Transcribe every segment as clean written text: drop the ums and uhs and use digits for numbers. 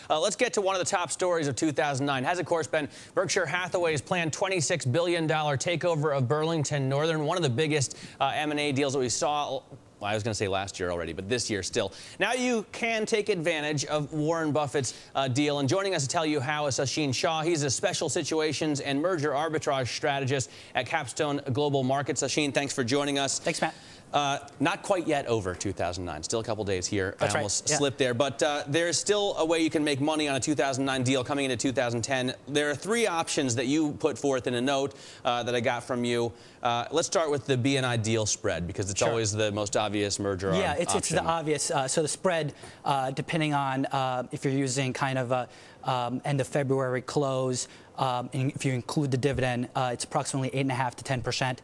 Let's get to one of the top stories of 2009. Has, of course, been Berkshire Hathaway's planned $26 billion takeover of Burlington Northern, one of the biggest M&A deals that we saw. Well, I was going to say last year already, but this year still. Now you can take advantage of Warren Buffett's deal. And joining us to tell you how is Sachin Shah. He's a special situations and merger arbitrage strategist at Capstone Global Markets. Sachin, thanks for joining us. Thanks, Matt. Not quite yet over 2009. Still a couple days here. That's I almost right. slipped there. But there's still a way you can make money on a 2009 deal coming into 2010. There are three options that you put forth in a note that I got from you. Let's start with the B&I deal spread, because it's always the most obvious merger option. Yeah, it's the obvious. So the spread, depending on if you're using kind of a end of February close, and if you include the dividend, it's approximately 8.5 to 10%.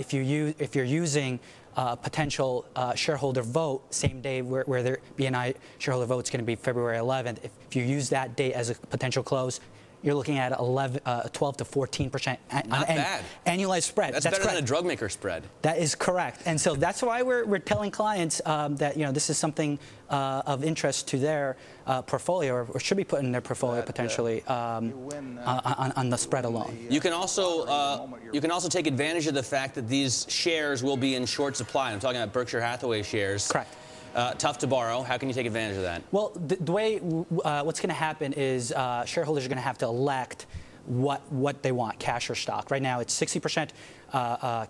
If you're using potential shareholder vote same day, where the B&I shareholder vote is going to be February 11th. If you use that date as a potential close, you're looking at 12 to 14% annualized spread. That's better than a drug maker spread. That is correct. And so that's why we're telling clients that this is something of interest to their portfolio, or should be put in their portfolio potentially on the spread alone. You can also take advantage of the fact that these shares will be in short supply. I'm talking about Berkshire Hathaway shares. Correct. Tough to borrow. How can you take advantage of that? Well, the way what's going to happen is shareholders are going to have to elect what they want, cash or stock. Right now, it's 60%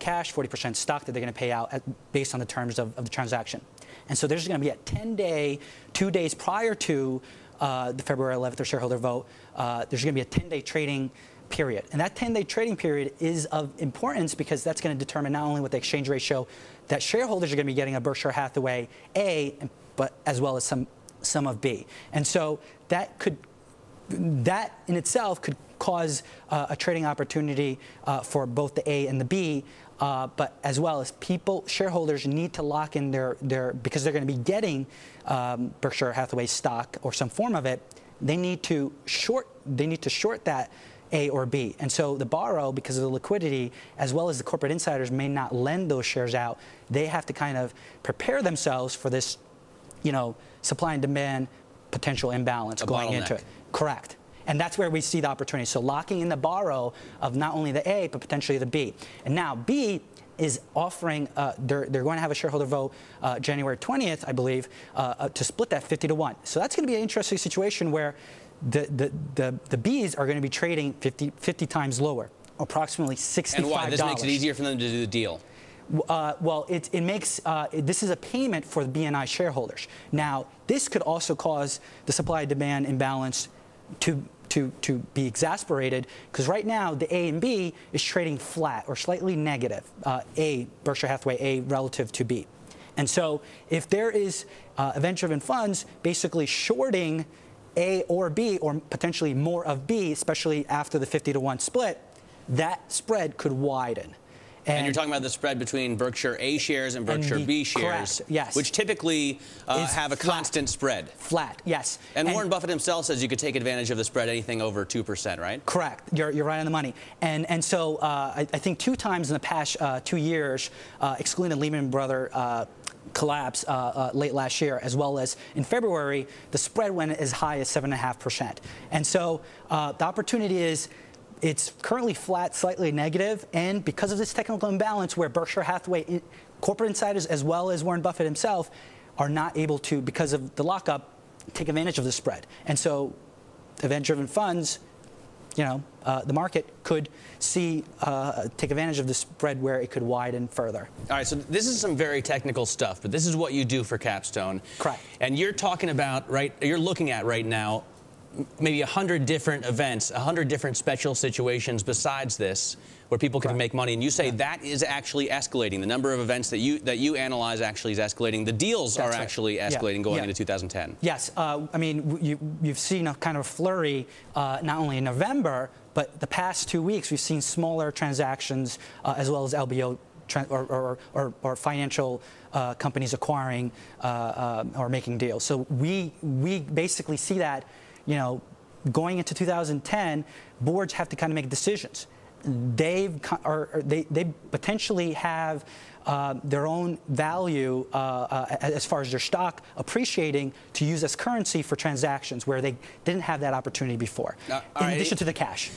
cash, 40% stock that they're going to pay out based on the terms of the transaction. And so there's going to be a 10-day, 2 days prior to the February 11th shareholder vote, there's going to be a 10-day trading period. And that 10-day trading period is of importance because that's going to determine not only what the exchange ratio that shareholders are going to be getting of Berkshire Hathaway A, but as well as some of B. And so that in itself could cause a trading opportunity for both the A and the B, but as well as shareholders need to lock in because they're going to be getting Berkshire Hathaway stock or some form of it. They need to short that A or B. And so the borrow, because of the liquidity, as well as the corporate insiders may not lend those shares out, they have to kind of prepare themselves for this, supply and demand potential imbalance going into it. Correct. And that's where we see the opportunity. So locking in the borrow of not only the A, but potentially the B. And now B is offering, they're going to have a shareholder vote January 20th, I believe, to split that 50 to 1. So that's going to be an interesting situation where the Bs are going to be trading 50 times lower, approximately $65. And why? This makes it easier for them to do the deal. Well, it makes this is a payment for the B&I shareholders. Now, this could also cause the supply-demand imbalance to be exasperated, because right now the A and B is trading flat or slightly negative. Berkshire Hathaway A relative to B. And so if there is event-driven funds basically shorting A or B, or potentially more of B, especially after the 50 to 1 split, that spread could widen. And you're talking about the spread between Berkshire A shares and Berkshire B shares, correct, yes, which typically have a constant spread. Flat, yes. And Warren Buffett himself says you could take advantage of the spread anything over 2%, right? Correct. You're right on the money. And so I think 2 times in the past 2 years, excluding the Lehman Brothers collapse late last year, as well as in February, the spread went as high as 7.5%. And so the opportunity is, it's currently flat, slightly negative, and because of this technical imbalance where Berkshire Hathaway corporate insiders as well as Warren Buffett himself are not able to, because of the lockup, take advantage of the spread. And so event-driven funds, the market could take advantage of the spread where it could widen further. All right, so this is some very technical stuff, but this is what you do for Capstone. Correct. And you're talking about, you're looking at right now maybe 100 different events, 100 different special situations besides this where people can make money, and you say that is actually escalating. The number of events that you analyze actually is escalating. The deals are actually escalating going into 2010. Yes, I mean, you've seen a kind of flurry not only in November, but the past 2 weeks we've seen smaller transactions as well as LBO or financial companies acquiring or making deals. So we basically see that, going into 2010, boards have to kind of make decisions. They potentially have their own value as far as their stock appreciating to use as currency for transactions where they didn't have that opportunity before, in addition to the cash.